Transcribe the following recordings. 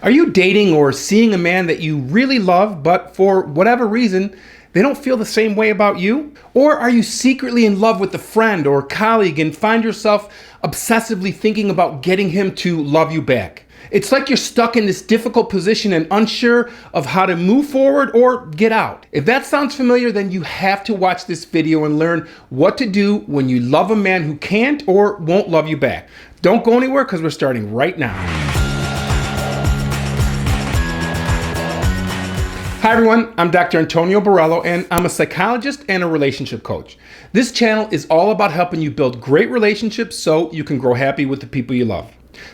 Are you dating or seeing a man that you really love, but for whatever reason, they don't feel the same way about you? Or are you secretly in love with a friend or colleague and find yourself obsessively thinking about getting him to love you back? It's like you're stuck in this difficult position and unsure of how to move forward or get out. If that sounds familiar, then you have to watch this video and learn what to do when you love a man who can't or won't love you back. Don't go anywhere because we're starting right now. Hi everyone, I'm Dr. Antonio Borrello and I'm a psychologist and a relationship coach. This channel is all about helping you build great relationships so you can grow happy with the people you love.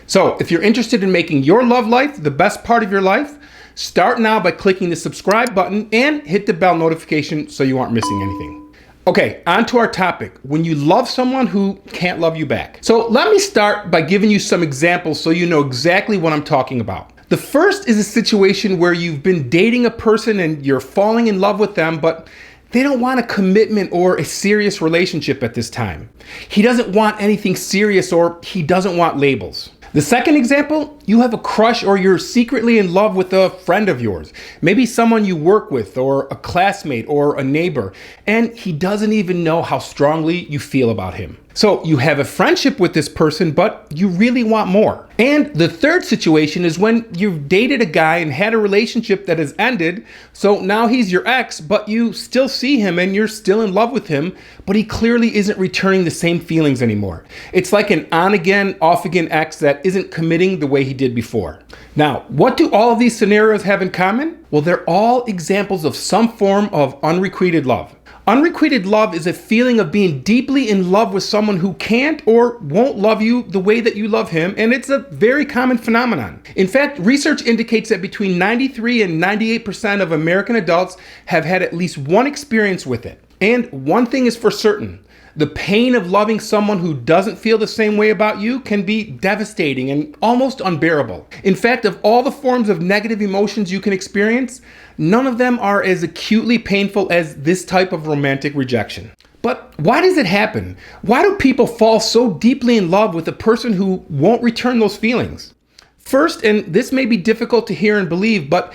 So if you're interested in making your love life the best part of your life, start now by clicking the subscribe button and hit the bell notification so you aren't missing anything. Okay, on to our topic, when you love someone who can't love you back. So let me start by giving you some examples so you know exactly what I'm talking about. The first is a situation where you've been dating a person and you're falling in love with them, but they don't want a commitment or a serious relationship at this time. He doesn't want anything serious or he doesn't want labels. The second example, you have a crush or you're secretly in love with a friend of yours, maybe someone you work with or a classmate or a neighbor, and he doesn't even know how strongly you feel about him. So you have a friendship with this person, but you really want more. And the third situation is when you've dated a guy and had a relationship that has ended, so now he's your ex, but you still see him and you're still in love with him, but he clearly isn't returning the same feelings anymore. It's like an on-again, off-again ex that isn't committing the way he did before. Now, what do all of these scenarios have in common? Well, they're all examples of some form of unrequited love. Unrequited love is a feeling of being deeply in love with someone who can't or won't love you the way that you love him, and it's a very common phenomenon. In fact, research indicates that between 93 and 98% of American adults have had at least one experience with it. And one thing is for certain, the pain of loving someone who doesn't feel the same way about you can be devastating and almost unbearable. In fact, of all the forms of negative emotions you can experience, none of them are as acutely painful as this type of romantic rejection. But why does it happen? Why do people fall so deeply in love with a person who won't return those feelings? First, and this may be difficult to hear and believe, but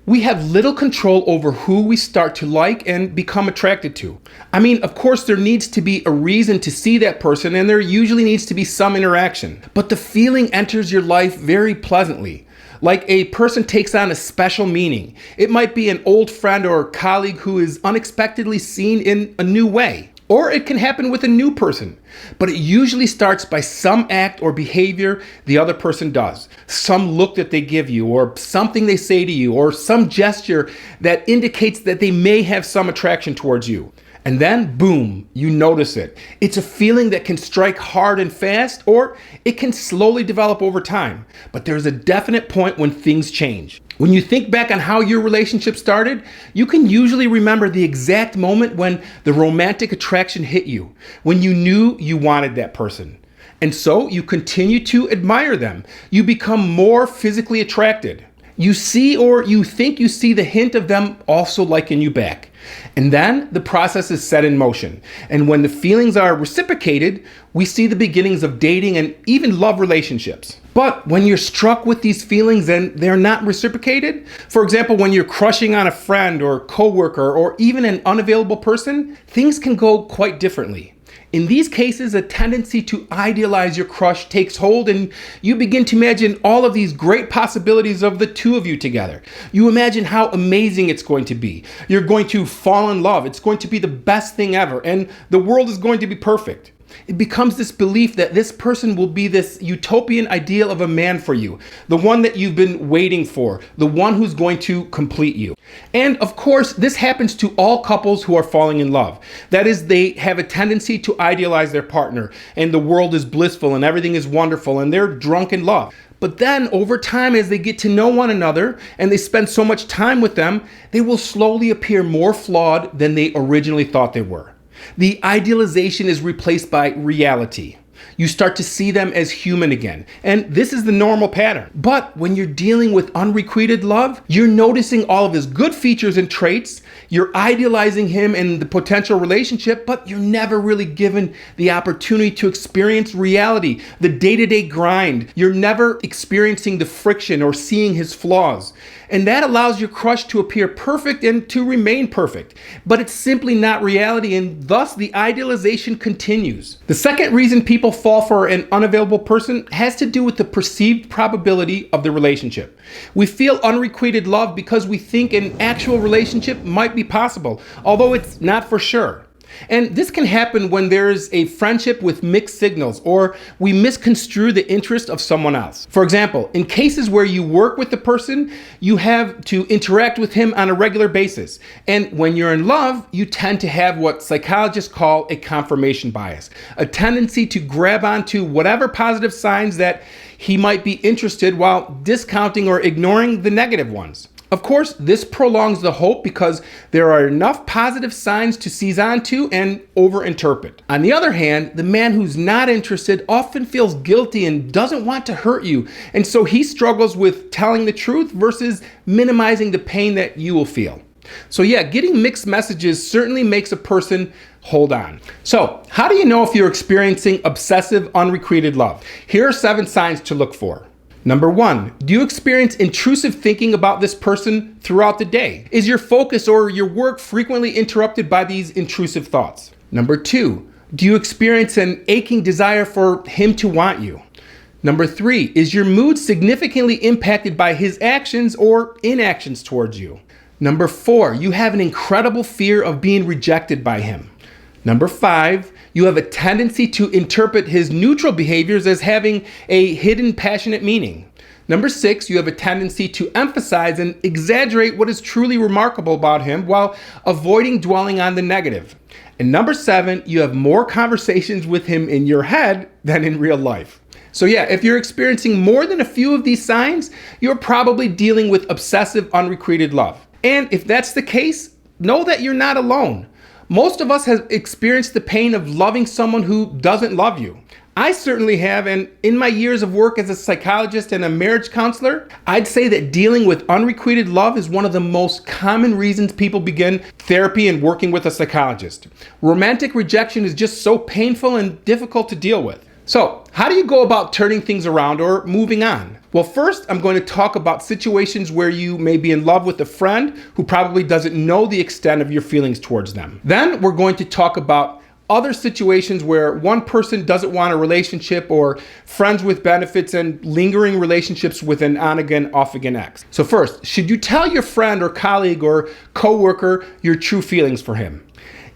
we have little control over who we start to like and become attracted to. I mean, of course, there needs to be a reason to see that person, and there usually needs to be some interaction. But the feeling enters your life very pleasantly, like a person takes on a special meaning. It might be an old friend or colleague who is unexpectedly seen in a new way. Or it can happen with a new person, but it usually starts by some act or behavior the other person does, some look that they give you, or something they say to you, or some gesture that indicates that they may have some attraction towards you. And then, boom, you notice it. It's a feeling that can strike hard and fast, or it can slowly develop over time. But there's a definite point when things change. When you think back on how your relationship started, you can usually remember the exact moment when the romantic attraction hit you, when you knew you wanted that person. And so you continue to admire them. You become more physically attracted. You see or you think you see the hint of them also liking you back. And then the process is set in motion. And when the feelings are reciprocated, we see the beginnings of dating and even love relationships. But when you're struck with these feelings and they're not reciprocated, for example, when you're crushing on a friend or coworker or even an unavailable person, things can go quite differently. In these cases, a tendency to idealize your crush takes hold and you begin to imagine all of these great possibilities of the two of you together. You imagine how amazing it's going to be. You're going to fall in love. It's going to be the best thing ever and the world is going to be perfect. It becomes this belief that this person will be this utopian ideal of a man for you, the one that you've been waiting for, the one who's going to complete you. And of course, this happens to all couples who are falling in love. That is, they have a tendency to idealize their partner, and the world is blissful and everything is wonderful, and they're drunk in love. But then over time, as they get to know one another and they spend so much time with them, they will slowly appear more flawed than they originally thought they were. The idealization is replaced by reality. You start to see them as human again. And this is the normal pattern. But when you're dealing with unrequited love, you're noticing all of his good features and traits. You're idealizing him and the potential relationship, but you're never really given the opportunity to experience reality, the day-to-day grind. You're never experiencing the friction or seeing his flaws. And that allows your crush to appear perfect and to remain perfect. But it's simply not reality, and thus the idealization continues. The second reason people fall for an unavailable person has to do with the perceived probability of the relationship. We feel unrequited love because we think an actual relationship might be possible, although it's not for sure. And this can happen when there's a friendship with mixed signals, or we misconstrue the interest of someone else. For example, in cases where you work with the person, you have to interact with him on a regular basis. And when you're in love, you tend to have what psychologists call a confirmation bias, a tendency to grab onto whatever positive signs that he might be interested while discounting or ignoring the negative ones. Of course, this prolongs the hope because there are enough positive signs to seize onto and overinterpret. On the other hand, the man who's not interested often feels guilty and doesn't want to hurt you, and so he struggles with telling the truth versus minimizing the pain that you will feel. So yeah, getting mixed messages certainly makes a person hold on. So how do you know if you're experiencing obsessive unrequited love? Here are 7 signs to look for. Number 1, do you experience intrusive thinking about this person throughout the day? Is your focus or your work frequently interrupted by these intrusive thoughts? Number 2, do you experience an aching desire for him to want you? Number 3, is your mood significantly impacted by his actions or inactions towards you? Number 4, you have an incredible fear of being rejected by him. Number 5, you have a tendency to interpret his neutral behaviors as having a hidden passionate meaning. Number 6, you have a tendency to emphasize and exaggerate what is truly remarkable about him while avoiding dwelling on the negative. And number 7, you have more conversations with him in your head than in real life. So yeah, if you're experiencing more than a few of these signs, you're probably dealing with obsessive unrequited love. And if that's the case, know that you're not alone. Most of us have experienced the pain of loving someone who doesn't love you. I certainly have, and in my years of work as a psychologist and a marriage counselor, I'd say that dealing with unrequited love is one of the most common reasons people begin therapy and working with a psychologist. Romantic rejection is just so painful and difficult to deal with. So, how do you go about turning things around or moving on? Well, first, I'm going to talk about situations where you may be in love with a friend who probably doesn't know the extent of your feelings towards them. Then we're going to talk about other situations where one person doesn't want a relationship, or friends with benefits and lingering relationships with an on-again, off-again ex. So first, should you tell your friend or colleague or coworker your true feelings for him?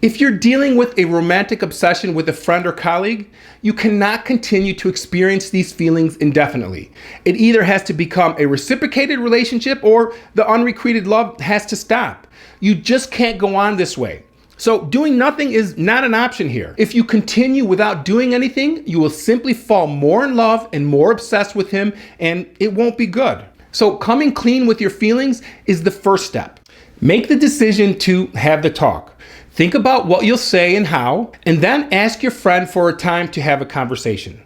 If you're dealing with a romantic obsession with a friend or colleague, you cannot continue to experience these feelings indefinitely. It either has to become a reciprocated relationship or the unrequited love has to stop. You just can't go on this way. So doing nothing is not an option here. If you continue without doing anything, you will simply fall more in love and more obsessed with him, and it won't be good. So coming clean with your feelings is the first step. Make the decision to have the talk. Think about what you'll say and how, and then ask your friend for a time to have a conversation.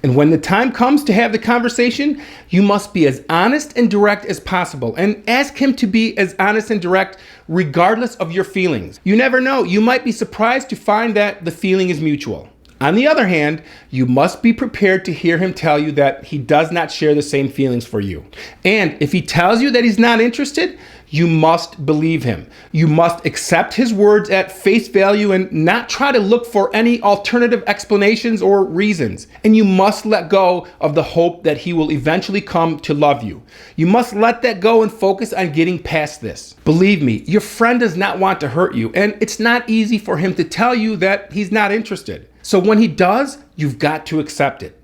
And when the time comes to have the conversation, you must be as honest and direct as possible, and ask him to be as honest and direct regardless of your feelings. You never know, you might be surprised to find that the feeling is mutual. On the other hand, you must be prepared to hear him tell you that he does not share the same feelings for you. And if he tells you that he's not interested, you must believe him. You must accept his words at face value and not try to look for any alternative explanations or reasons. And you must let go of the hope that he will eventually come to love you. You must let that go and focus on getting past this. Believe me, your friend does not want to hurt you, and it's not easy for him to tell you that he's not interested. So when he does, you've got to accept it.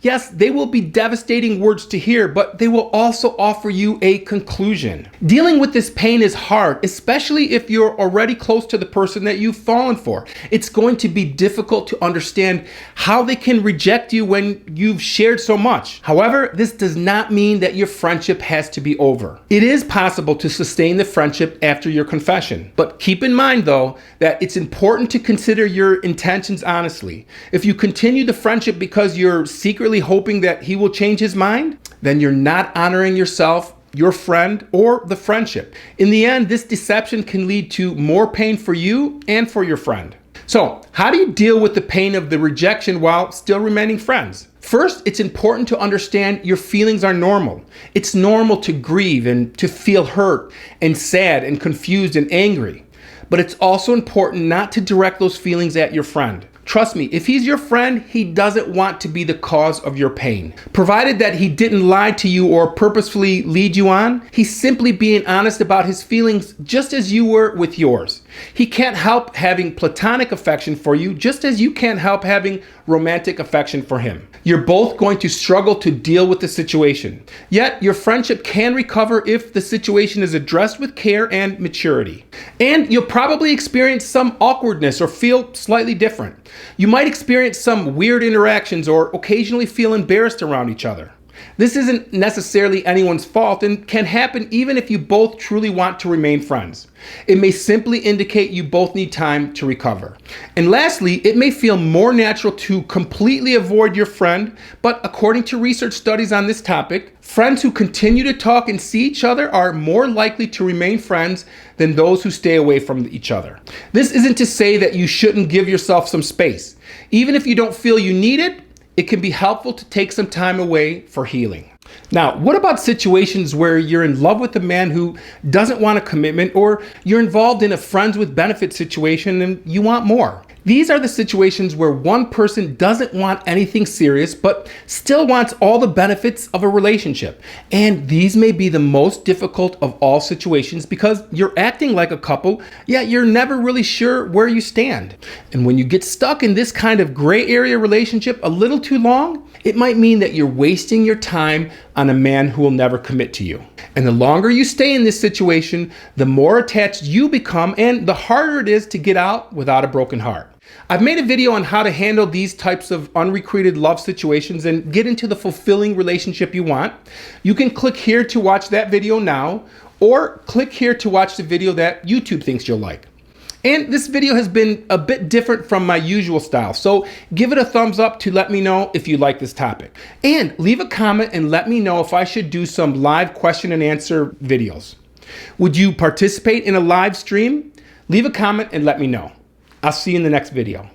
Yes, they will be devastating words to hear, but they will also offer you a conclusion. Dealing with this pain is hard, especially if you're already close to the person that you've fallen for. It's going to be difficult to understand how they can reject you when you've shared so much. However, this does not mean that your friendship has to be over. It is possible to sustain the friendship after your confession, but keep in mind though that it's important to consider your intentions honestly. If you continue the friendship because you're secretly hoping that he will change his mind, then you're not honoring yourself, your friend, or the friendship. In the end, this deception can lead to more pain for you and for your friend. So, how do you deal with the pain of the rejection while still remaining friends? First, it's important to understand your feelings are normal. It's normal to grieve and to feel hurt and sad and confused and angry. But it's also important not to direct those feelings at your friend. Trust me, if he's your friend, he doesn't want to be the cause of your pain. Provided that he didn't lie to you or purposefully lead you on, he's simply being honest about his feelings just as you were with yours. He can't help having platonic affection for you just as you can't help having romantic affection for him. You're both going to struggle to deal with the situation. Yet, your friendship can recover if the situation is addressed with care and maturity. And you'll probably experience some awkwardness or feel slightly different. You might experience some weird interactions or occasionally feel embarrassed around each other. This isn't necessarily anyone's fault and can happen even if you both truly want to remain friends. It may simply indicate you both need time to recover. And lastly, it may feel more natural to completely avoid your friend, but according to research studies on this topic, friends who continue to talk and see each other are more likely to remain friends than those who stay away from each other. This isn't to say that you shouldn't give yourself some space. Even if you don't feel you need it, it can be helpful to take some time away for healing. Now, what about situations where you're in love with a man who doesn't want a commitment, or you're involved in a friends with benefits situation and you want more? These are the situations where one person doesn't want anything serious but still wants all the benefits of a relationship. And these may be the most difficult of all situations because you're acting like a couple, yet you're never really sure where you stand. And when you get stuck in this kind of gray area relationship a little too long, it might mean that you're wasting your time on a man who will never commit to you. And the longer you stay in this situation, the more attached you become and the harder it is to get out without a broken heart. I've made a video on how to handle these types of unrequited love situations and get into the fulfilling relationship you want. You can click here to watch that video now, or click here to watch the video that YouTube thinks you'll like. And this video has been a bit different from my usual style, so give it a thumbs up to let me know if you like this topic. And leave a comment and let me know if I should do some live question and answer videos. Would you participate in a live stream? Leave a comment and let me know. I'll see you in the next video.